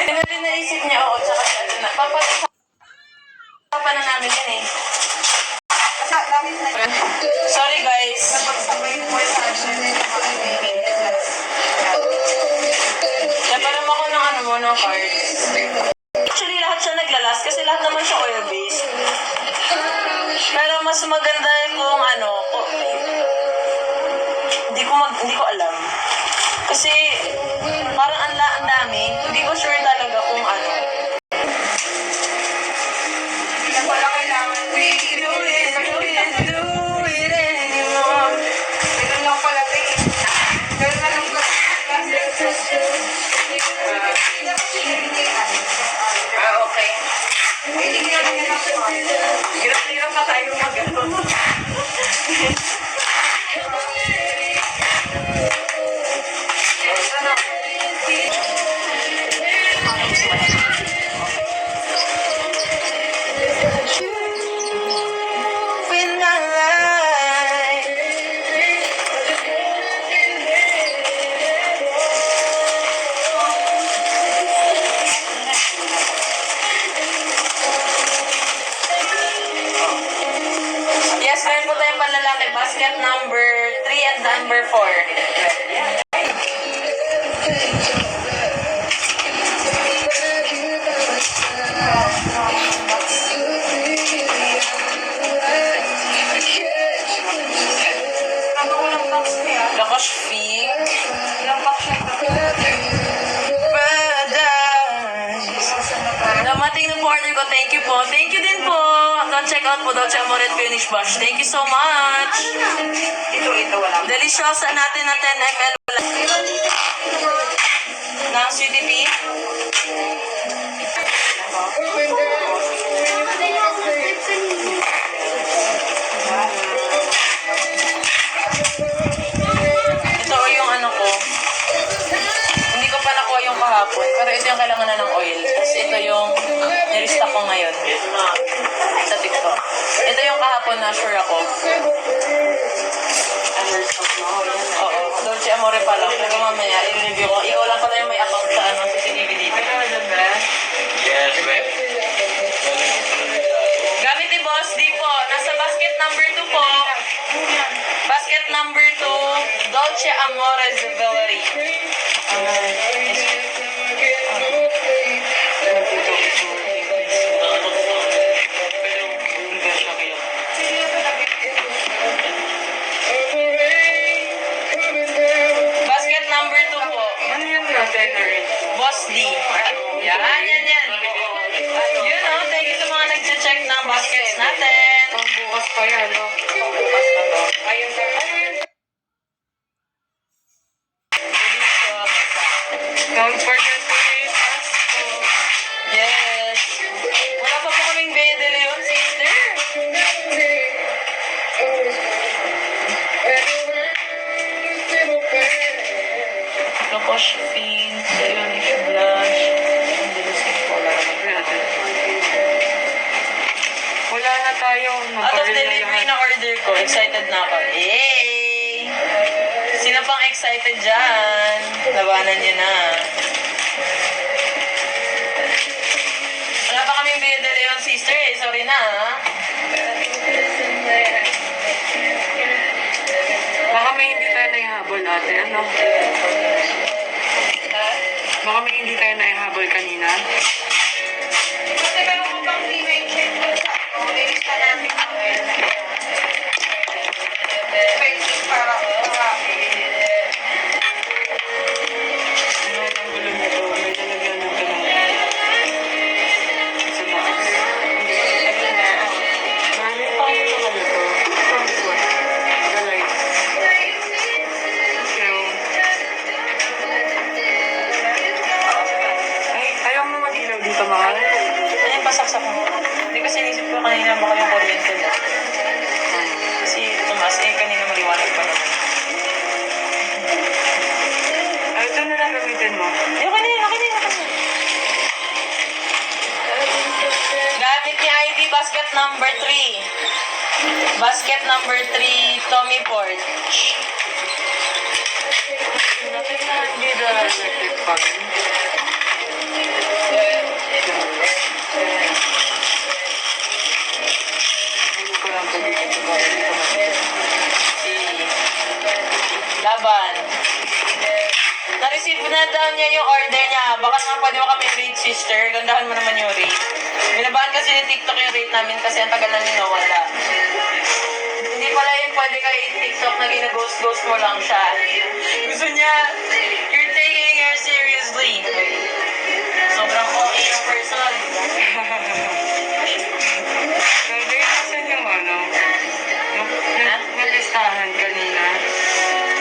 Ano rin naisip niya, oo, tsaka ano na. Papa na namin yan eh. Sorry guys. Naparam ako ng ano mo, ng cards. Actually, lahat siya naglalas kasi lahat naman siya oil-based. Pero mas maganda kung ano, hindi ko alam. Kasi parang ang dami, hindi ko sure talaga kung ano. Wala kailangan do it anymore. Ganun lang pala tingin. Ganun na lang okay. Hirap na tayo mag-ano. Yes, meron po tayong panlalaki. Basket number 3 and number 4. Lakosh Fig. Namating na po order ko. Thank you po. Thank you din po. Don't check out po daw siya mo red finish wash. Thank you so much. Ito wala. Deliciosa natin na 10 ml ng Sweetie Pea. Ito yung ano ko. Hindi ko pa nakuha yung kahapon. Pero ito yung kailangan na ng oil. Tapos ito yung nirestock ko ngayon. Sa TikTok. Ito yung kahapon na sure ako. Oo. Dolce Amore pa lang. Pero mamaya, i-review ko. Ikaw lang pala yung may account sa ano, CCTV dito. Yes, ma'am. Gamit ni Boss D po. Nasa basket number 2 po. Basket number 2, Dolce Amore Jewelry. Basket number 2 po. Ano yung natin? Boss D. Yan. Yun o, thank you sa mga nag-check ng baskets natin. Bukas pa yan, no? Bukas pa to. Ayun, sir. Ano yun? Don't forget to eat us. Yes. Wala pa po kaming Bea de Leon, sister. Lakosh Fin, Leonish Blush. Ang delicioso po. Wala na tayo. Out of delivery na order ko. Excited na ako. Yay! Sino pang excited dyan? Labanan nyo na. Wala pa kaming Bea de Leon, sister eh. Sorry na ha. Baka may hindi tayo naihabol ate. Ano? Baka may hindi tayo naihabol kanina. Kasi meron ko pang email check ko sa lista namin ang Facebook para marami. Ano ang gulo nito? May nalagyan ng tanong. Sa taas. Mami, paano naman ito? From this one. The light. Ay, ayaw mo mag-ilaw dito, mahal? Ano yung pasaksak mo? Hindi kasi inisip ko kanina baka yung kuryente na. Kasi tumas kanina maliwanag pa naman. Ay, ito na lang gamitin mo. Ay, kanina. Gamit ni ID basket number 3. Basket number 3, Tommy Porch. Natin na hindi the electric fan. Dinadown niya yung order niya. Baka naman pwede mo kami rate, sister. Gandahan mo naman yung rate. Binabaan kasi ni TikTok yung rate namin kasi ang tagal namin nawala. Hindi pala yung pwede kayo i-TikTok na gina-ghost-ghost mo lang siya. Gusto niya, you're taking her seriously. Sobrang okay yung person. Sabi, nasan yung ano? Nalistahan kanina.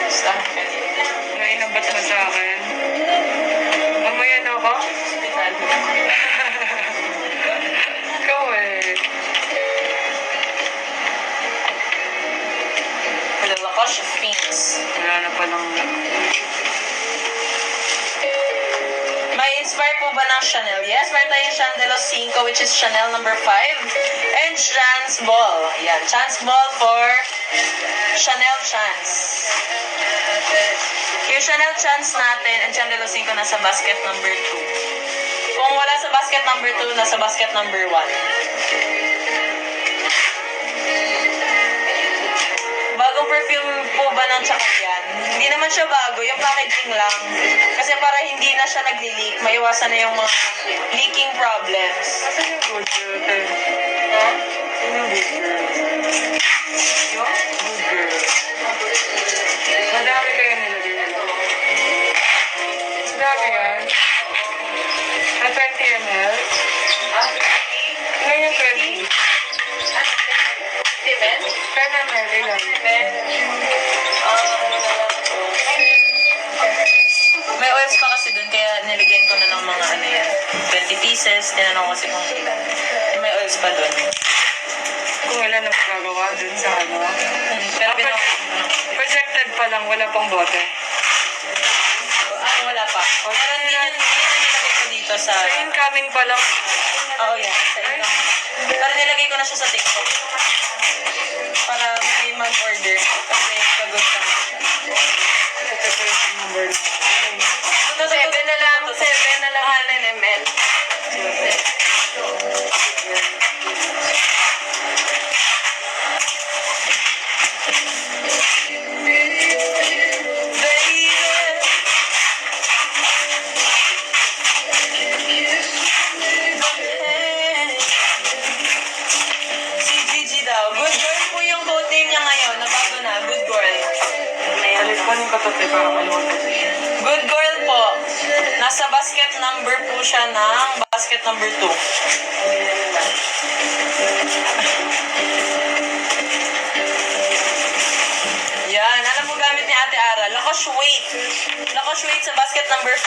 Basta, kanina. Nainabat mo sa akin. Mamaya na ako? Hospital. Ikaw eh. With a lacoste of pinks. Wala na palang... May inspire po ba ng Chanel? Yes, meron tayong Chanel de los 5, which is Chanel number 5. And Chance Ball. Ayan, Chance Ball for Chanel Chance. Yung Chanel Chance natin and Chanel de los 5 nasa basket number 2. Kung wala sa basket number 2, nasa basket number 1. Bagong perfume po ba ng Chakayan? Hindi naman siya bago, yung packaging lang. Kasi para hindi na siya nagli-leak, maiwasan na yung mga leaking problems. Asan yung good girl? Ha? Sino yung good girl? Yung? Good girl. Madami kayo nilagay nila. Madami yan. Na 20 ml? Ah, Ilan yung 20? 7? 10 ml ilan? May oils pa kasi dun, kaya nilagyan ko na ng mga ano yan. 20 pieces, tinanong ko kasi kung ilan. May oils pa dun. Kung ilan ang magagawa dun sa ano. Pero Projected pa lang, wala pang bote. wala pa. Pero hindi yan nilagay ko dito sa... So incoming pa lang. Oo, yan. Sa income. Pero nilagay ko na siya sa TikTok. Para may mag-order. Kasi kagod ka. Ito pa yung number. 7 na lang. 7 na lang. 100 ml. Si Gigi daw. Good girl po yung code name niya ngayon. Nabago na. Good girl. Kunin ko to, para maliwanag. Good girl po. Nasa basket number po siya ng basket number 2. Yan. Alam mo gamit ni Ate Ara. Lacoste weight. Lacoste weight sa basket number 4.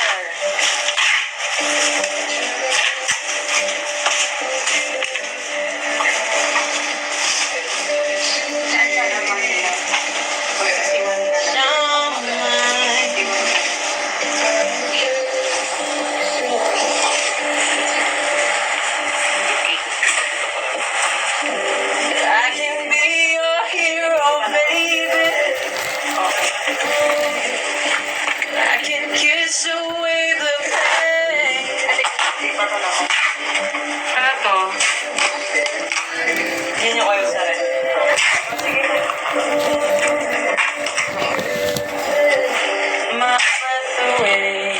I can be your hero, baby. I can kiss away the pain. Ano to? Yan yung oil sa rin. My breath away.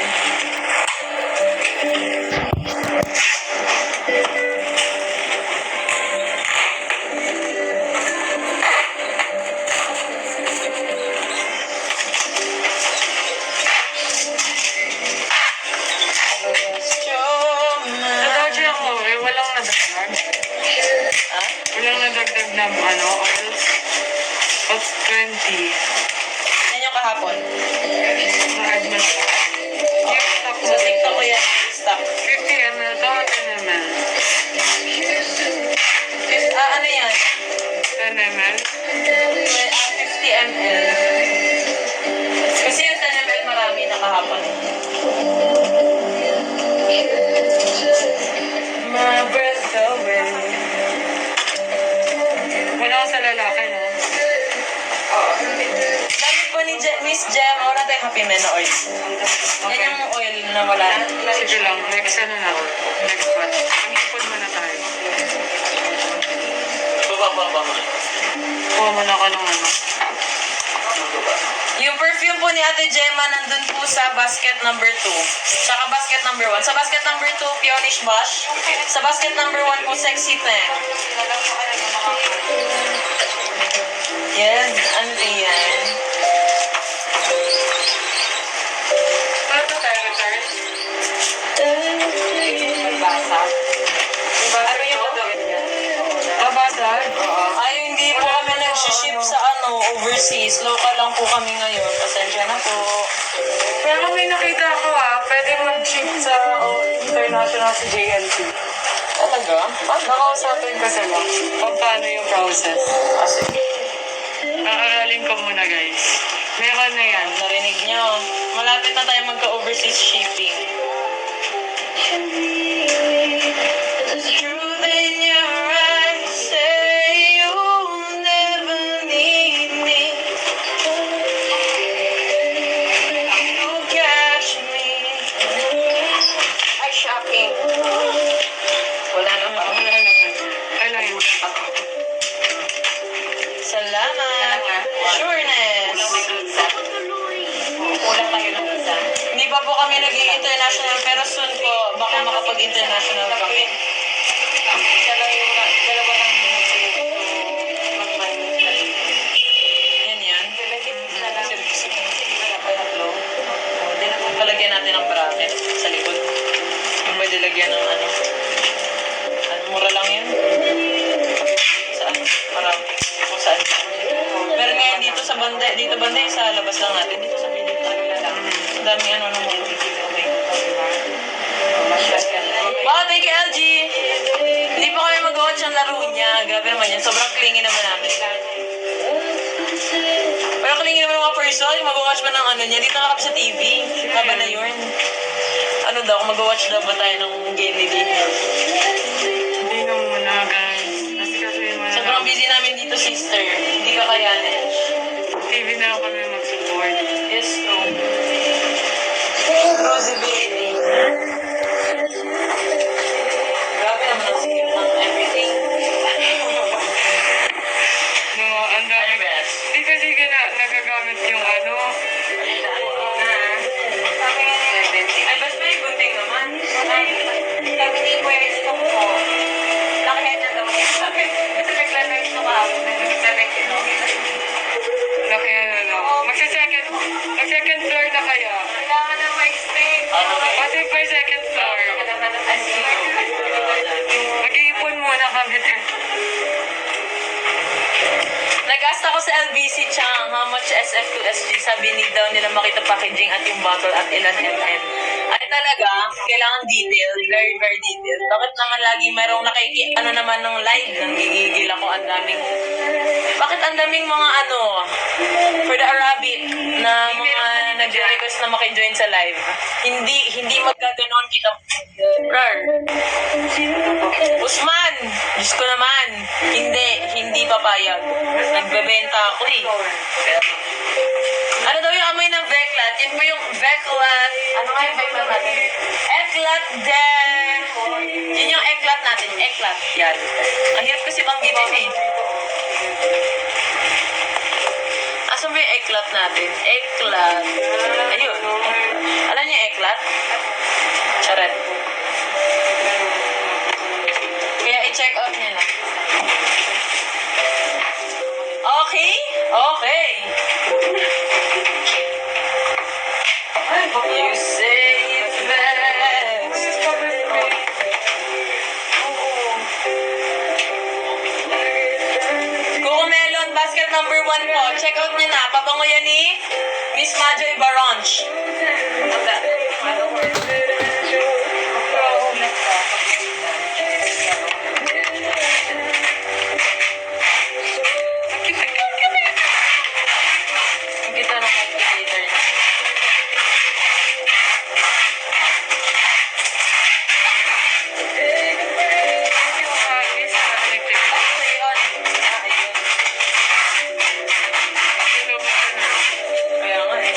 Nadodge ako eh, walang nadagdag. Ha? Walang nadagdag na ano, oils. Of 20. Yan yung kahapon. Na-add mo na ako. Yung stock mo. Sa TikTok ko yan. Stock. 50 ml to, 10 ml. Ano yan? 10 ml. 50 ml. Kasi yung 10 ml marami na kahapon. My breath away. Wala ko sa lalaki, no? Gamit po ni Miss Jem. Wala tayong happy men na oil. Yan yung oil na wala. Sige lang, next ano na. Next batch. Ang-ipon muna tayo. Kuha muna ka ng ano. Yung perfume po ni Ate Gemma nandun po sa basket number 2. Tsaka basket number 1. Sa basket number 2, Peonish Bush. Sa basket number 1 po, Sexy Thing. Yes, ano yan? Ano to tayo return? Basag. Ano yung gagawin niya? Basag? Ay, hindi po kami nag-ship sa overseas. Local lang po kami ngayon. Pasensya na po. Pero may nakita ko pwede mag-ship sa international sa JLT. Talaga? Nakausapin ko sila kung paano yung process. Kasi, Aaralin ko muna guys. Meron na yan. narinig nyo. Malapit na tayo magka-overseas shipping. Truth in your eyes say you'll never need me. You'll catch me. Ay, shocking. Wala naman. Ano yun? Salamat. Sureness. Kulang tayo ng isa. Hindi pa po kami naging international pero soon po baka makapag-international kami. Dalawa lang muna sila mag-manage na dito. Yan yan. Kasi Wala pa tatlo. hindi na po palagyan natin ng bracket sa likod. Yung pwede lagyan ng ano. Mura lang yun. Saan? Marami. Kung saan. Meron ngayon dito sa banda, dito banda sa labas lang natin. Dito sa pinit. Ang dami ano nung mga. Wow, thank you LG! Hindi pa kami mag-watch ang laro niya. Grabe naman yan. Sobrang clingy naman namin. Pero clingy naman ng mga person. Yung mag-watch ba ng ano niya? Dito na kami sa TV. Kaba na yun. Ano daw, kung mag-watch daw ba tayo ng game ni Dina? Hindi na muna guys. Kasi yung mga Sobrang busy namin dito, sister. Hindi ka kayanin. TV na kami mag-support. Yes, true. Rosy baby. Grabe naman ang skip ng everything. No, ang dami. Di kasi nagagamit yung ano. Ay, basta may gunting naman. Sabi ni Kuya Stong ko, lakihan na daw niya. Kasi nagla-live na kahapon, nagla-live Laki na lang. Mag-second floor na kaya. Kailangan na ma-explain. Kasi pa second floor. Mag-iipon muna kami. Nag-ask ako sa LBC Chang, how much SF to SG? Sabi ni daw nila makita packaging at yung bottle at ilan mm. Ay talaga, kailangan detailed, very very detailed. Bakit naman lagi mayroong ano naman ng live, nang gigigil ako, ang daming, bakit ang daming mga for the Arabic, na mga nag-request na makijoin sa live. Hindi magkaganon kita. Rar. Usman, Diyos ko naman, hindi papayag. Nagbebenta ako eh. Ano daw yung amoy ng Veclat? Yun po yung Veclat. Ano nga yung background natin? Eklat de... Yun yung eklat natin. Eklat. Yan. Ang hirap kasi banggitin eh. Asan ba yung eklat natin? Eklat. Ayun. Alam niyo yung eklat? Charet. Kaya i-check out niyo na. Okay? Okay. You say it's best. Coco Melon, basket number 1 po. Check out niyo na. Pabango yan ni Miss Majoy Baronch. Ang kita ng complicator niya. Kaya nga eh.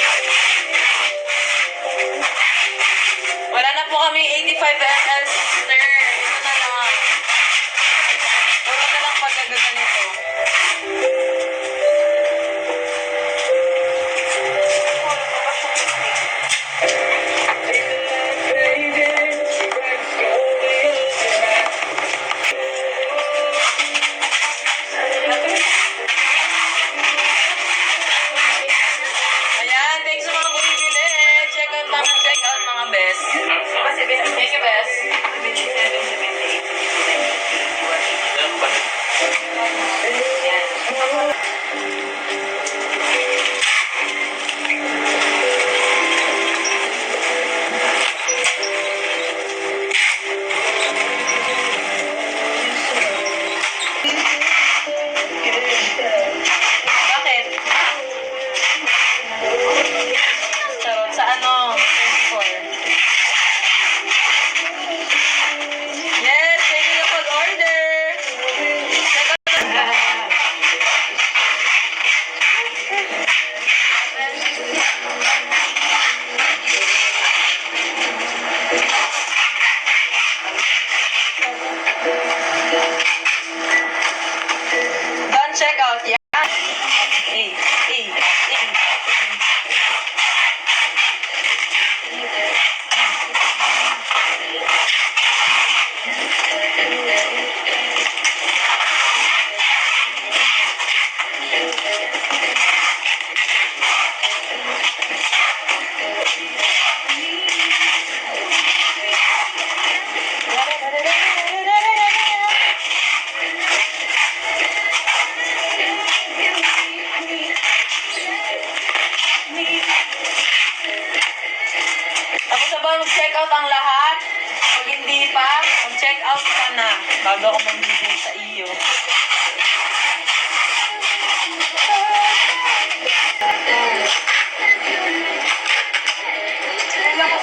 mag-check out ang lahat. Kung hindi pa, mag-check out ka na. Bago ako magbigay sa iyo.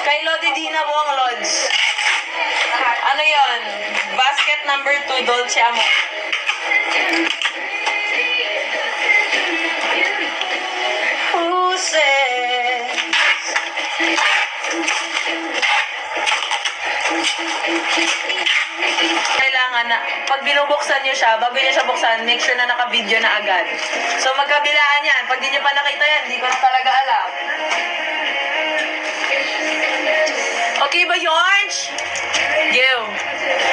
Kay Lodi Dina Wong Lodge. Ano yon? Basket number 2, Dolce Amore. Puse. Kailangan na, pag binubuksan nyo siya, bago nyo siya buksan, make sure na naka-video na agad. So magkabilaan yan. Pag di nyo pa nakita yan, di ko na talaga alam. Okay ba, George? Gil,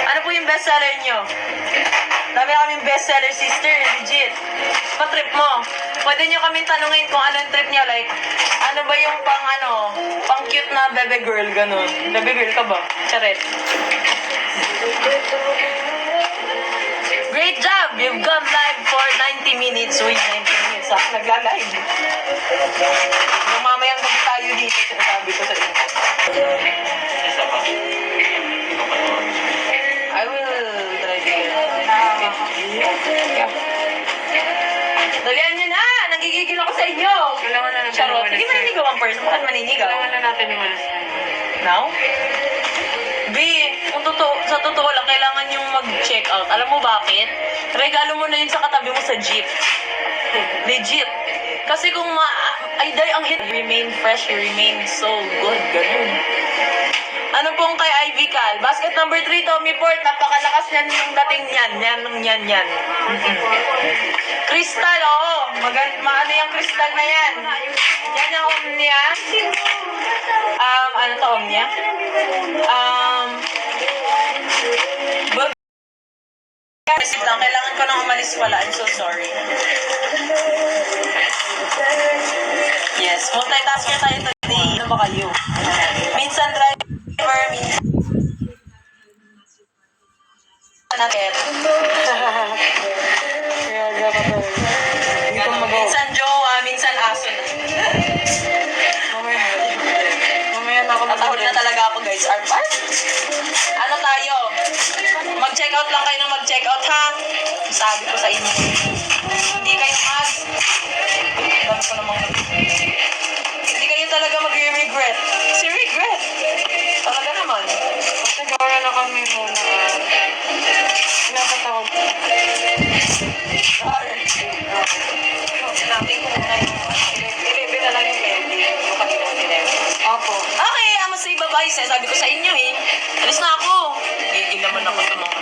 ano po yung bestseller nyo? Dami kaming bestseller, sister. Legit. Pa-trip mo. Pwede nyo kaming tanungin kung anong trip nyo. Like, ano ba yung pang cute na bebe girl, ganun. Bebe girl ka ba? Charet. Great job! You've gone live for 90 minutes. Uy, 90 minutes ha? Nagla-live. Yung mamayang gabi tayo dito, sinasabi ko sa inyo. Isa pa. I will try to get yeah. Dalian nyo na! Nagigigil ako sa inyo! Kailangan na natin Charot. umalis Hindi maninigaw ang person. Bakit maninigaw? Kailangan na natin umalis na. Now? B, kung sa totoo lang, kailangan yung mag-check out. Alam mo bakit? Regalo mo na yun sa katabi mo sa jeep. Legit. Kasi kung ang hit, remain fresh, you remain so good. Ganun. Ano pong kay Ivy Cal? Basket number 3, Tommy Port. Napakalakas niyan yung dating niyan. Yan. Crystal, oo. Maano yung crystal na yan? Yan ang Omnia. Ano to, Omnia? Receipt lang. Kailangan ko nang umalis pala. I'm so sorry. Yes, multitasker tayo today. Ano ba kayo? Minsan driver, minsan natin. Kaya dapat tayo. Hindi ko magawa. Minsan jowa, minsan aso na. Mamaya na ako Tatahol na talaga ako, guys. Armbar? Ano tayo? Mag-check out lang kayo ng mag-check out, ha? Sabi ko sa inyo. Hindi kayo dami ko namang hindi kayo talaga mag-regret. Si regret. Talaga naman. Kasi gawa na kami muna. Pinapatakot. Sinabi ko na yung 11 na lang yung candy. Yung kanina 11. Opo. Okay, amo sa ibabay. Sabi ko sa inyo eh. Alis na ako. Gigil naman ako sa mga.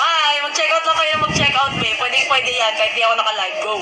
Bye! Mag-check out lang kayo ng mag-check out, babe. Pwede yan. Kahit di ako naka-live. Go!